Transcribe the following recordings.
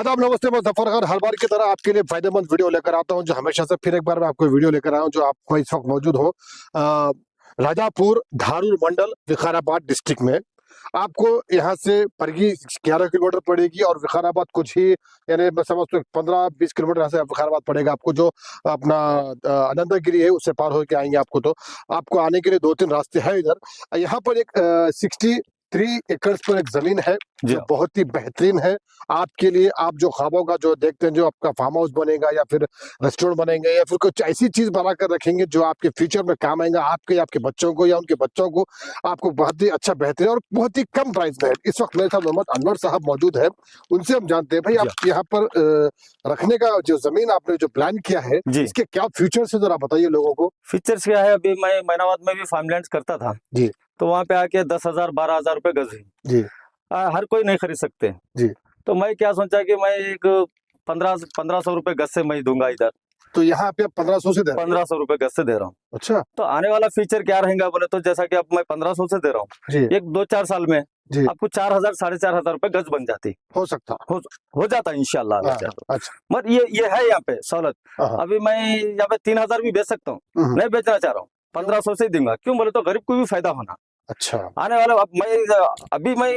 आदाब, नमस्ते। मैं जफर खान हर बार की तरह आपके लिए फायदेमंद वीडियो लेकर आता हूं, जो हमेशा से फिर एक बार मैं आपको वीडियो लेकर आया हूं जो आपको इस वक्त मौजूद हो राजापुर धारूर मंडल विकाराबाद डिस्ट्रिक्ट में। आपको यहाँ से परगी 11 किलोमीटर पड़ेगी और विकाराबाद कुछ ही यानी मैं समझता हूँ 15-20 किलोमीटर यहाँ से विकाराबाद पड़ेगा आपको। जो अपना अनंतगिरी है उससे पार होकर आएंगे आपको, तो आपको आने के लिए 2-3 रास्ते हैं इधर। यहाँ पर एक 63 एकड़ पर एक जमीन है जो बहुत ही बेहतरीन है आपके लिए। आप जो ख्वाबों का जो देखते हैं, जो आपका फार्म हाउस बनेगा या फिर रेस्टोरेंट बनेंगे या फिर कुछ ऐसी चीज बनाकर रखेंगे जो आपके फ्यूचर में काम आएगा, आपके या आपके बच्चों को या उनके बच्चों को, आपको बहुत ही अच्छा बेहतरीन और बहुत ही कम प्राइस में है। इस वक्त मेरे साथ मोहम्मद अनवर साहब मौजूद है, उनसे हम जानते हैं भाई आप यहाँ पर रखने का जो जमीन आपने जो प्लान किया है इसके क्या फ्यूचर्स है, जरा बताइए लोगों को। फीचर्स क्या है? अभी मैं मैनाबाद में भी फार्मलैंड करता था जी, तो वहाँ पे आके 10,000-12,000 रुपए गज है जी। हर कोई नहीं खरीद सकते जी। तो मैं क्या सोचा कि मैं एक 1500 रुपए गज से मैं दूंगा इधर। तो यहाँ पे 1500 से दे रहे हैं? 1500 रुपए गज से दे रहा हूँ। अच्छा, तो आने वाला फीचर क्या रहेगा बोले तो, जैसा कि अब मैं 1500 से दे रहा हूँ, एक 2-4 साल में आपको 4,000-4,500 रुपए गज बन जाती हो सकता हो जाता इंशाल्लाह। अच्छा, मगर ये है यहाँ पे सहूलत। अभी मैं यहाँ पे 3,000 भी बेच सकता हूँ, नहीं बेचना चाह रहा हूँ, 1500 से ही दूंगा। क्यों बोले तो गरीब को भी फायदा होना। अच्छा, आने वाले अभी मैं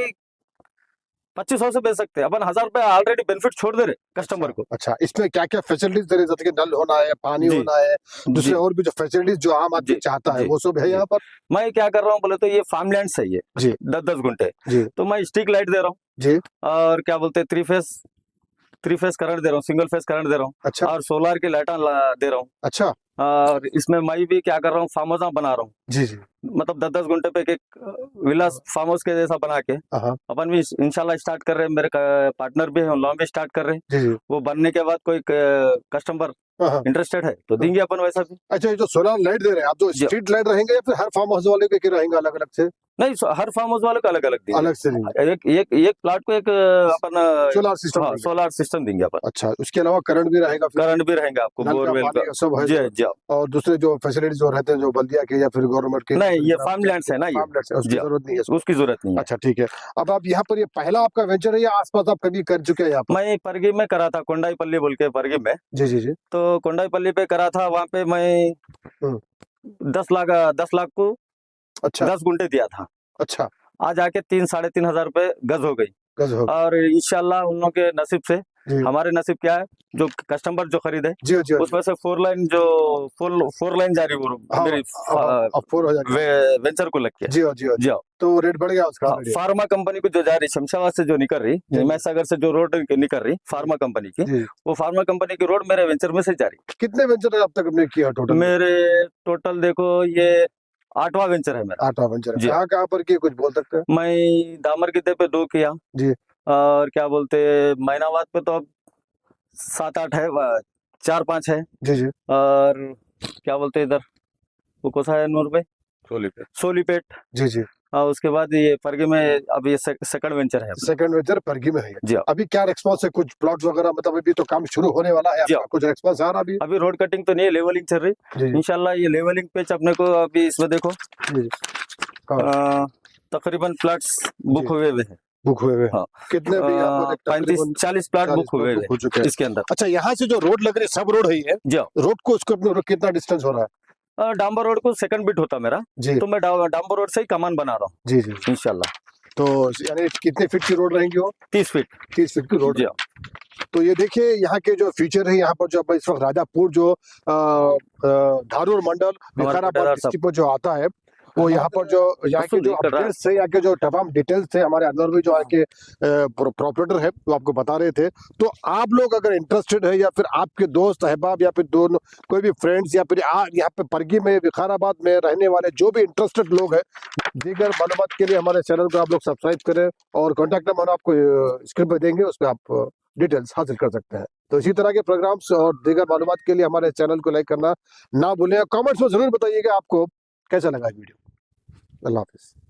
2500 से बेच सकते हैं अपन, 1,000 रुपए ऑलरेडी बेनिफिट छोड़ दे रहे कस्टमर को। अच्छा, इसमें क्या क्या फैसिलिटीज दे रहे, जैसे कि नल होना है, पानी होना है, दूसरे और भी जो फैसिलिटीज जो आम आदमी चाहता है वो सब है यहाँ पर। मैं क्या कर रहा हूँ बोले तो, ये फार्मलैंड सही है जी, 10-10 गुंठे तो मैं स्ट्रीट लाइट दे रहा हूँ जी, और क्या बोलते हैं 3 फेस करंट दे रहा हूँ, सिंगल फेस करंट दे रहा हूँ। अच्छा, और सोलर की लाइट दे रहा हूँ। अच्छा, और इसमें मैं भी क्या कर रहा हूँ, फार्म हाउस बना रहा हूँ जी जी, मतलब 10-10 गुंठे पे एक विला फार्म हाउस के जैसा बना के अपन भी इंशाल्लाह स्टार्ट कर रहे हैं। मेरे पार्टनर भी है, लॉन्ग भी स्टार्ट कर रहे हैं जी। वो बनने के बाद कोई कस्टमर इंटरेस्टेड है तो देंगे अपन वैसा भी। अच्छा, ये जो सोलर लाइट दे रहे हैं आप, जो स्ट्रीट लाइट रहेंगे या फिर हर फार्म हाउस वाले के रहेंगे अलग अलग से? नहीं, हर फार्म हाउस वाले को अलग अलग देंगे, अलग से देंगे। एक प्लाट को एक अपन सोलर सिस्टम देंगे अपन। अच्छा, उसके अलावा करंट भी रहेगा? करंट भी रहेंगा आपको, बोरवेल का सब है जी। और दूसरे जो फैसिलिटीज जो रहते हैं जो बल्दिया के या फिर गवर्नमेंट के? नहीं, ये फार्मलैंड है ना, ये उसकी जरूरत नहीं है, उसकी जरूरत नहीं है। अच्छा ठीक है। अब आप यहाँ पर, ये पहला आपका वेंचर है या आसपास आप कभी कर चुके हैं यहाँ पर? मैं परगी में करा था, कोंडाईपल्ली बोल के परगी में जी जी जी। तो कोंडाईपल्ली पे करा था, वहाँ पे मैं 10 लाख को 10 गुंठे दिया था। अच्छा, आज आके 3-3.5 रुपए गज हो गई। और इंशाल्लाह उन लोगों के नसीब से, हमारे नसीब क्या है, जो कस्टमर जो खरीदे उसमें से 4 लाइन जा रही वेंचर को लग के जी। तो रेट बढ़ गया उसका? फार्मा कंपनी को जो जा रही शमशाबाद से जो निकल रही, हिमायतसागर से जो रोड निकल रही फार्मा कंपनी की, वो फार्मा कंपनी की रोड मेरे वेंचर में से जा रही। कितने वेंचर अब तक आपने किया टोटल? मेरे टोटल देखो, ये 8वां वेंचर है मेरा। 8वां वेंचर है। कहाँ पर किए, कुछ बोल सकते हैं? मैं दामरगिद्दे पे 2 किया जी, और क्या बोलते मैनाबाद पे तो अब 7-8 है, 4-5 है जी जी। और क्या बोलते इधर वो कौन सा है नूर भाई? सोलीपेट जी जी। और उसके बाद ये परगी में अब ये सेकंड वेंचर है। सेकंड वेंचर परगी में है जी। अभी क्या रिस्पांस है? कुछ प्लॉट्स वगैरह, मतलब अभी तो काम शुरू होने वाला है, कुछ रिस्पांस आ रहा? अभी रोड कटिंग तो नहीं है, लेवलिंग चल रही इंशाल्लाह। ये लेवलिंग पेच अपने को अभी इसमें देखो तकरीबन प्लॉट्स बुक हुए हैं। हाँ। कितने? 35-40 प्लाट बुक हुए हो चुके हैं इसके अंदर। अच्छा, यहाँ से जो रोड लग रही है सब रोड है जी, रोड को उसको अपने कितना डिस्टेंस हो रहा है? डांबर रोड को सेकंड बिट होता मेरा जी, तो मैं डांबर रोड से ही कमान बना रहा हूँ जी जी इंशाल्लाह। तो यानी कितने फीट की रोड रहेंगी वो? 30 फीट की रोड जी। तो ये देखिए यहाँ के जो फीचर है, यहाँ पर जो इस वक्त राजापुर जो धारूर मंडल विकाराबाद डिस्ट्रिक्ट पर जो आता है, वो यहाँ पर जो यहाँ के जो अपडेट्स है, यहाँ के जो तमाम डिटेल्स थे, हमारे अंदर भी जो यहाँ के प्रोपरेटर है वो आपको बता रहे थे। तो आप लोग अगर इंटरेस्टेड है या फिर आपके दोस्त अहबाब या फिर दोनों कोई भी फ्रेंड्स या फिर यहाँ पे परगी में विकाराबाद में रहने वाले जो भी इंटरेस्टेड लोग हैं, दीगर मालूमात के लिए हमारे चैनल को आप लोग सब्सक्राइब करें और कॉन्टैक्ट नंबर आपको स्क्रीन पर देंगे, उसमें आप डिटेल्स हासिल कर सकते हैं। तो इसी तरह के प्रोग्राम्स और दीगर मालूमात के लिए हमारे चैनल को लाइक करना ना भूलें। कमेंट्स में जरूर बताइएगा आपको कैसा लगा वीडियो। अल्लाह हाफिज़।